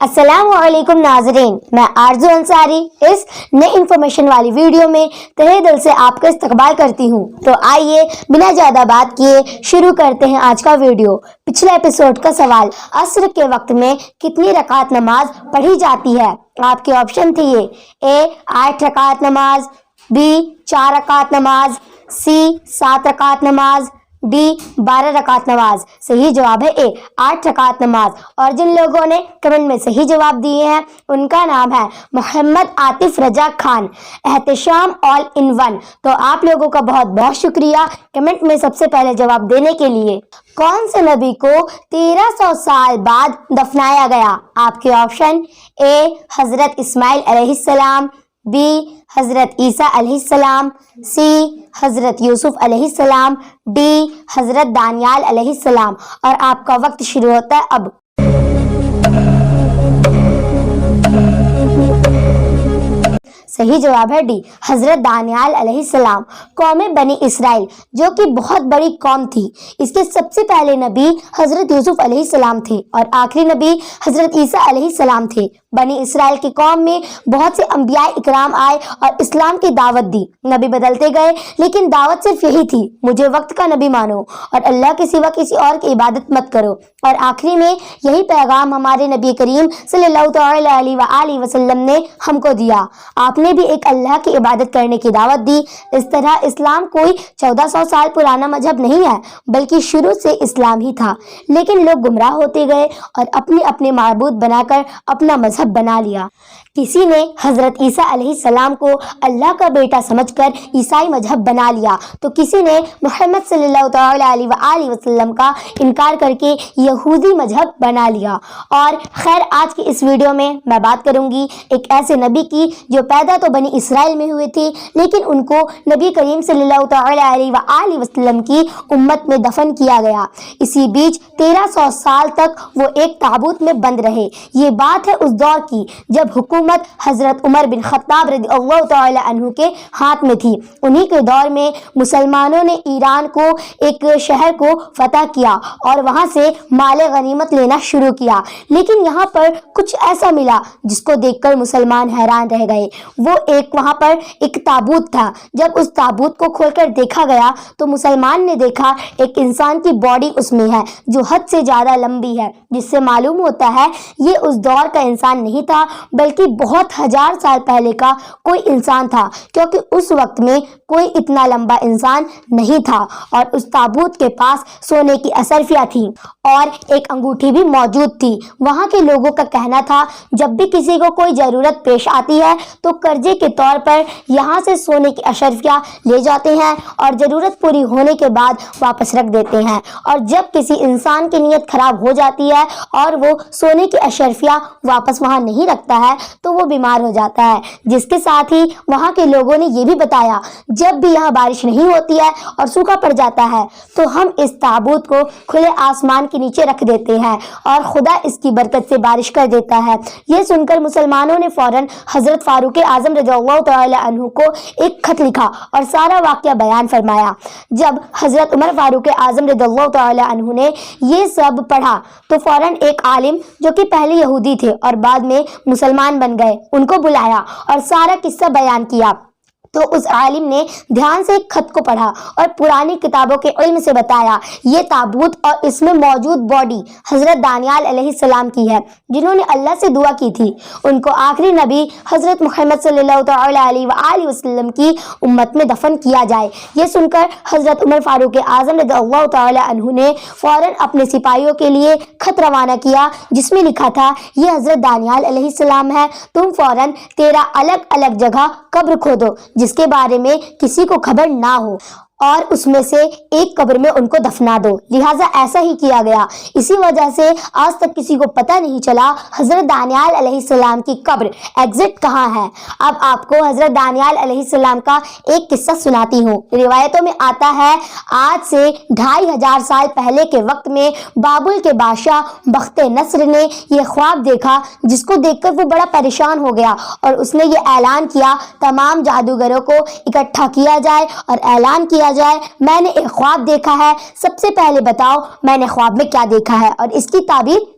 السلام علیکم ناظرین، میں آرزو انصاری اس نئے انفارمیشن والی ویڈیو میں تہہ دل سے آپ کا استقبال کرتی ہوں۔ تو آئیے بنا زیادہ بات کیے شروع کرتے ہیں آج کا ویڈیو۔ پچھلے ایپیسوڈ کا سوال، عصر کے وقت میں کتنی رکعت نماز پڑھی جاتی ہے؟ آپ کے آپشن تھے یہ: اے 8 رکعت نماز، بی 4 رکعت نماز، سی 7 رکعت نماز، ڈی 12 رکعت نماز۔ صحیح جواب ہے اے 8 رکعت نماز۔ اور جن لوگوں نے کمنٹ میں صحیح جواب دیے ہیں ان کا نام ہے محمد عاطف رجا خان، احتشام آل ان ون۔ تو آپ لوگوں کا بہت بہت شکریہ کمنٹ میں سب سے پہلے جواب دینے کے لیے۔ کون سے نبی کو 1300 سال بعد دفنایا گیا؟ آپ کے آپشن: اے حضرت اسماعیل علیہ السلام، بی حضرت عیسیٰ علیہ السلام، سی حضرت یوسف علیہ السلام، ڈی حضرت دانیال علیہ السلام۔ اور آپ کا وقت شروع ہوتا ہے اب۔ صحیح جواب ہے ڈی حضرت دانیال علیہ السلام۔ قوم بنی اسرائیل جو کہ بہت بڑی قوم تھی، اس کے سب سے پہلے نبی حضرت یوسف علیہ السلام تھے اور آخری نبی حضرت عیسیٰ علیہ السلام تھے۔ بنی اسرائیل کی قوم میں بہت سے انبیاء اکرام آئے اور اسلام کی دعوت دی۔ نبی بدلتے گئے لیکن دعوت صرف یہی تھی: مجھے وقت کا نبی مانو اور اللہ کے سوا کسی اور کی عبادت مت کرو۔ اور آخری میں یہی پیغام ہمارے نبی کریم صلی اللہ تعالی علیہ وآلہ وسلم نے ہم کو دیا۔ آپ نے بھی ایک اللہ کی عبادت کرنے کی دعوت دی۔ اس طرح اسلام کوئی 1400 سال پرانا مذہب نہیں ہے بلکہ شروع سے اسلام ہی تھا، لیکن لوگ گمراہ ہوتے گئے اور اپنے اپنے معبود بنا کر اپنا مذہب بنا لیا۔ کسی نے حضرت عیسیٰ علیہ السلام کو اللہ کا بیٹا سمجھ کر عیسائی مذہب بنا لیا، تو کسی نے محمد صلی اللہ تعالی علیہ وآلہ وسلم کا انکار کر کے یہودی مذہب بنا لیا۔ اور خیر، آج کی اس ویڈیو میں بات کروں گی ایک ایسے نبی کی جو پیدا تو بنی اسرائیل میں ہوئے تھے لیکن ان کو نبی کریم صلی اللہ تعالی علیہ وآلہ وسلم کی امت میں دفن کیا گیا۔ اسی بیچ 1300 سال تک وہ ایک تابوت میں بند رہے۔ یہ بات ہے اس دور کی جب حکومت حضرت عمر بن خطاب رضی اللہ تعالی عنہ کے ہاتھ میں تھی۔ انہی کے دور میں مسلمانوں نے ایران کو ایک شہر کو فتح کیا اور وہاں سے مال غنیمت لینا شروع کیا، لیکن یہاں پر کچھ ایسا ملا جس کو دیکھ کر مسلمان حیران رہ گئے۔ وہ وہاں پر ایک تابوت تھا۔ جب اس تابوت کو کھول کر دیکھا گیا تو مسلمان نے دیکھا ایک انسان کی باڈی اس میں ہے جو حد سے زیادہ لمبی ہے، جس سے معلوم ہوتا ہے یہ اس دور کا انسان نہیں تھا بلکہ بہت 1000 سال پہلے کا کوئی انسان تھا، کیونکہ اس وقت میں کوئی اتنا لمبا انسان نہیں تھا۔ اور اس تابوت کے پاس سونے کی اصرفیاں تھیں اور ایک انگوٹھی بھی موجود تھی۔ وہاں کے لوگوں کا کہنا تھا جب بھی کسی کو کوئی ضرورت پیش آتی ہے تو قرضے کے طور پر یہاں سے سونے کی اشرفیاں لے جاتے ہیں اور ضرورت پوری ہونے کے بعد واپس رکھ دیتے ہیں۔ اور جب کسی انسان کی نیت خراب ہو جاتی ہے اور وہ سونے کی اشرفیاں واپس وہاں نہیں رکھتا ہے تو وہ بیمار ہو جاتا ہے۔ جس کے ساتھ ہی وہاں کے لوگوں نے یہ بھی بتایا جب بھی یہاں بارش نہیں ہوتی ہے اور سوکھا پڑ جاتا ہے تو ہم اس تابوت کو کھلے آسمان کے نیچے رکھ دیتے ہیں اور خدا اس کی برکت سے بارش کر دیتا ہے۔ یہ سن کر مسلمانوں نے فوراً حضرت فاروق اعظم رضی اللہ تعالی عنہ کو ایک خط لکھا اور سارا واقعہ بیان فرمایا۔ جب حضرت عمر فاروق اعظم رضی اللہ تعالی عنہ نے یہ سب پڑھا تو فوراً ایک عالم جو کہ پہلے یہودی تھے اور بعد میں مسلمان بن گئے، ان کو بلایا اور سارا قصہ بیان کیا۔ تو اس عالم نے دھیان سے ایک خط کو پڑھا اور پرانی کتابوں کے علم سے بتایا یہ تابوت اور اس میں موجود باڈی حضرت دانیال علیہ السلام کی ہے، جنہوں نے اللہ سے دعا کی تھی ان کو آخری نبی حضرت محمد صلی اللہ تعالی علیہ وآلہ وسلم کی امت میں دفن کیا جائے۔ یہ سن کر حضرت عمر فاروق اعظم رضی اللہ تعالی عنہ نے فوراً اپنے سپاہیوں کے لیے خط روانہ کیا جس میں لکھا تھا یہ حضرت دانیال علیہ السلام ہے، تم فوراً 13 الگ الگ جگہ قبر کھودو جس کے بارے میں کسی کو خبر نہ ہو اور اس میں سے ایک قبر میں ان کو دفنا دو۔ لہٰذا ایسا ہی کیا گیا۔ اسی وجہ سے آج تک کسی کو پتہ نہیں چلا حضرت دانیال علیہ السلام کی قبر ایگزٹ کہاں ہے۔ اب آپ کو حضرت دانیال علیہ السلام کا ایک قصہ سناتی ہوں۔ روایتوں میں آتا ہے آج سے 2500 سال پہلے کے وقت میں بابل کے بادشاہ بخت نصر نے یہ خواب دیکھا جس کو دیکھ کر وہ بڑا پریشان ہو گیا اور اس نے یہ اعلان کیا تمام جادوگروں کو اکٹھا کیا جائے اور اعلان کیا جائے میں نے ایک خواب دیکھا ہے، سب سے پہلے بتاؤ میں نے خواب میں کیا دیکھا ہے اور اس کی تعبیر